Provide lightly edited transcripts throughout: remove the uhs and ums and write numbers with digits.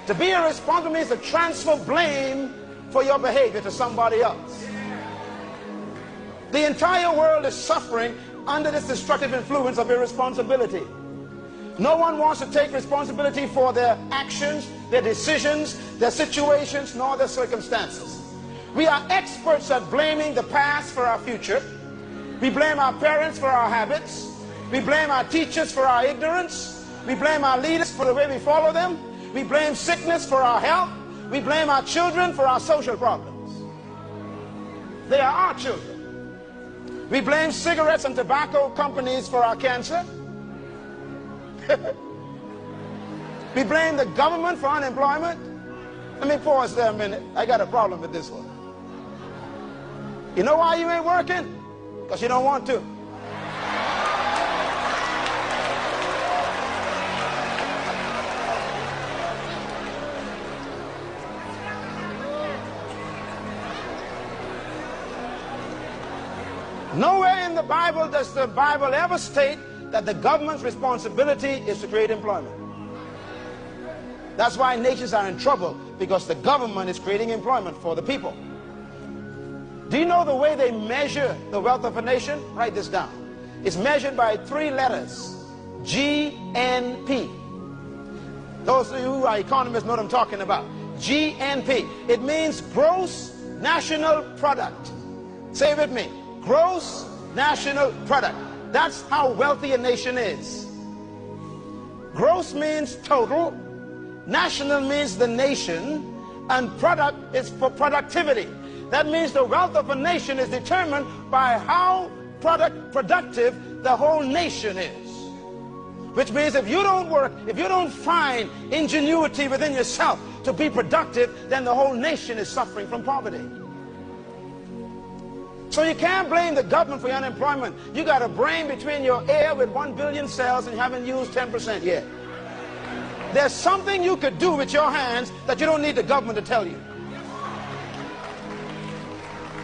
To be irresponsible means to transfer blame for your behavior to somebody else. The entire world is suffering under this destructive influence of irresponsibility. No one wants to take responsibility for their actions, their decisions, their situations, nor their circumstances. We are experts at blaming the past for our future. We blame our parents for our habits. We blame our teachers for our ignorance. We blame our leaders for the way we follow them. We blame sickness for our health. We blame our children for our social problems. They are our children. We blame cigarettes and tobacco companies for our cancer. We blame the government for unemployment. Let me pause there a minute. I got a problem with this one. You know why you ain't working? Because you don't want to. Nowhere in the Bible does the Bible ever state that the government's responsibility is to create employment. That's why nations are in trouble, because the government is creating employment for the people. Do you know the way they measure the wealth of a nation? Write this down. It's measured by 3 letters. GNP. Those of you who are economists know what I'm talking about. GNP. It means gross national product. Say it with me. Gross national product. That's how wealthy a nation is. Gross means total, national means the nation, and product is for productivity. That means the wealth of a nation is determined by how productive the whole nation is. Which means if you don't work, if you don't find ingenuity within yourself to be productive, then the whole nation is suffering from poverty. So you can't blame the government for your unemployment. You got a brain between your ear with 1 billion cells and you haven't used 10% yet. There's something you could do with your hands that you don't need the government to tell you.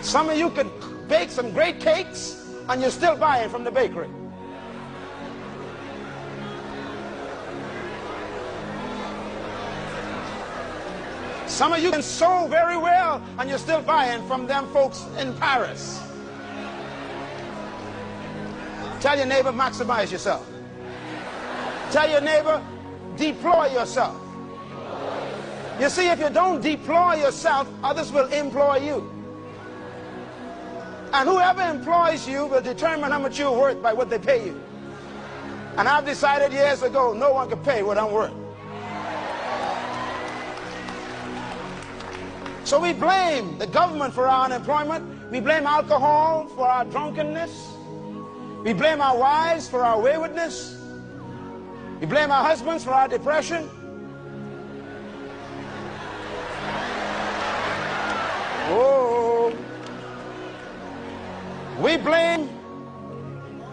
Some of you could bake some great cakes and you're still buying from the bakery. Some of you can sew very well and you're still buying from them folks in Paris. Tell your neighbor, maximize yourself. Tell your neighbor, deploy yourself. You see, if you don't deploy yourself, others will employ you. And whoever employs you will determine how much you're worth by what they pay you. And I've decided years ago, no one can pay what I'm worth. So we blame the government for our unemployment. We blame alcohol for our drunkenness. We blame our wives for our waywardness. We blame our husbands for our depression. Oh. We blame,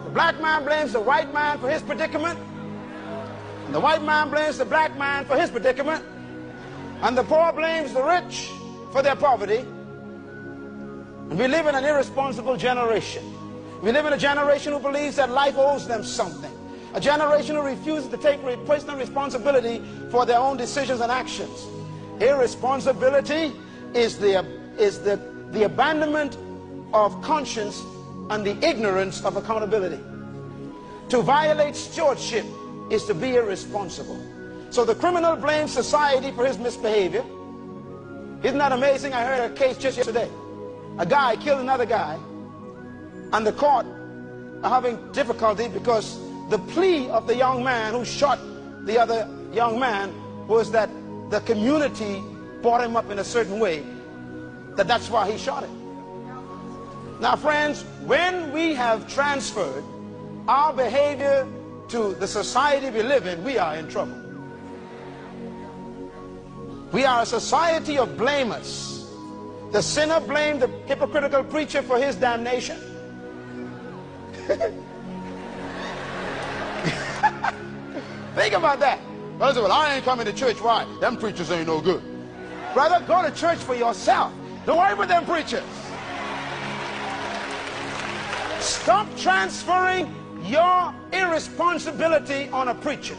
the black man blames the white man for his predicament. And the white man blames the black man for his predicament. And the poor blames the rich for their poverty. And we live in an irresponsible generation. We live in a generation who believes that life owes them something. A generation who refuses to take personal responsibility for their own decisions and actions. Irresponsibility is the abandonment of conscience and the ignorance of accountability. To violate stewardship is to be irresponsible. So the criminal blames society for his misbehavior. Isn't that amazing? I heard a case just yesterday. A guy killed another guy, and the court are having difficulty because the plea of the young man who shot the other young man was that the community brought him up in a certain way, that's why he shot him. Now friends, when we have transferred our behavior to the society we live in, we are in trouble. We are a society of blamers. The sinner blamed the hypocritical preacher for his damnation. Think about that. Brother said, well, I ain't coming to church. Why? Them preachers ain't no good. Brother, go to church for yourself. Don't worry about them preachers. Stop transferring your irresponsibility on a preacher.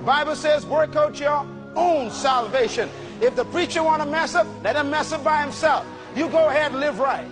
The Bible says, work out your own salvation. If the preacher want to mess up, let him mess up by himself. You go ahead and live right.